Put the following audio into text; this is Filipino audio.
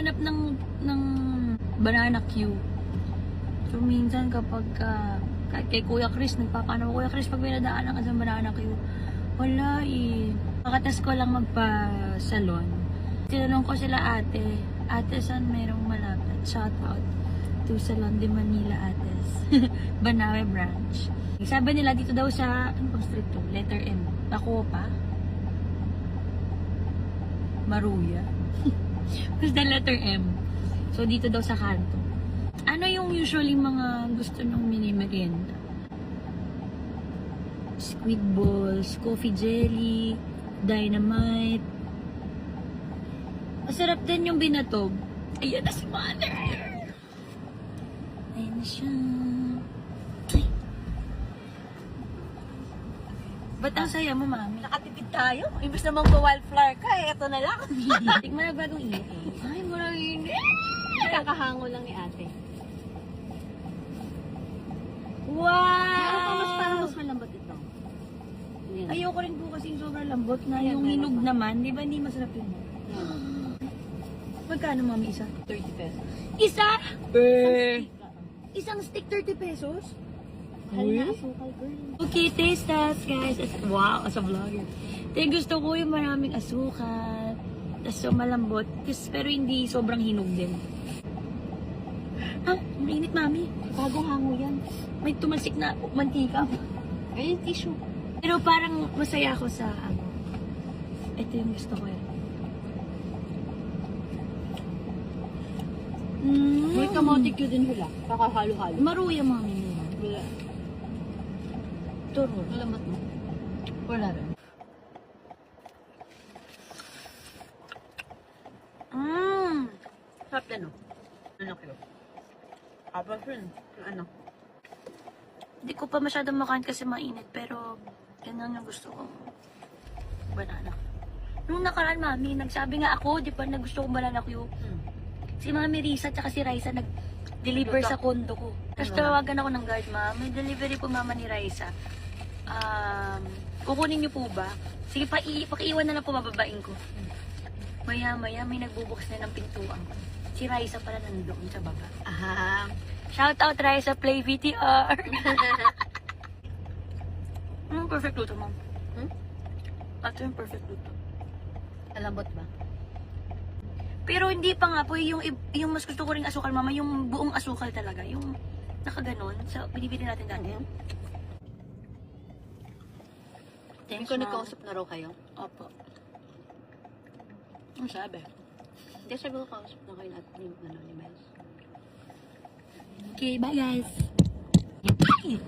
naghahanap ng banana Q. So, minsan kapag kahit kay Kuya Chris, nagpapaano Kuya Chris pag pinadaanan ka sa banana Q, wala eh. Pakatas ko lang magpa-salon. Tinanong ko sila ate, saan merong malapit? Shout out to Salon de Manila Ates. Banawe branch. Sabi nila dito daw sa, ano pang street to? Letter M. Nakuha pa? Maruya. Basta letter M. So, dito daw sa kanto. Ano yung usually mga gusto nyong mini-merienda? Squid balls, coffee jelly, dynamite. Masarap din yung binatog. Ayan na si Mother! Ayan na siya. Ay. Ba't ang saya mo, mami? Nakatipid tayo. Imbes na mag-wildflower ka, eto na lang. Tignan na bagong init. Ay, marang init. Kakahango lang ni ate. Wow! Parang mas malambot ito. Yan. Ayoko rin po kasi sobrang lambot na Ayan, yung meron hinog pa. naman. Di ba hindi masarap yun? Magkano, mami, isa? 30 pesos. Isa? Stick ka. Isang stick 30 pesos? Mahal na asukal, girl. Okay, taste test, guys. Wow, as a vlogger. Then gusto ko yung maraming asukal. Tapos so malambot. Pero hindi sobrang hinog din. Ah, mainit, mami. Bagong hango yan. May tumalsik na mantika. Ay, tissue. Pero parang masaya ako sa ano. Ito yung gusto ko eh. May kamote Q din hula. Kakahalo-halo. Maruya, mami. Wala. Turo. Malambot mo. Wala rin. Sarap din, no? Ano kayo? Habang rin. Ano? Hindi ko pa masyadong makain kasi mainit, pero yan lang yung gusto ko. Banana. Nung nakaraan, mami, nagsabi nga ako, di ba, na gusto kong banana Q. Si Mami Risa at si Raisa nag-deliver sa condo ko. Tapos tawagan ako ng guard, ma. May delivery po mama ni Raisa. Kukunin niyo po ba? Sige, pakiiwan na lang po, bababain ko. Maya-maya, may nagbubukas na ng pintuan. Si Raisa pala nandoon sa baba. Aha. Shout out Raisa, play VTR! Perfect luto, ma'am. Ito yung perfect luto. Malambot ba? Pero hindi pa nga po, yung mas gusto ko rin asukal, mama, yung buong asukal talaga. Yung nakaganon, sa binibili natin dati. Hindi ko nagkausap na raw kayo. Opo. Ano sabi? Hindi sabi ko kausap na kayo natin ni Miles. Okay, bye guys! Bye!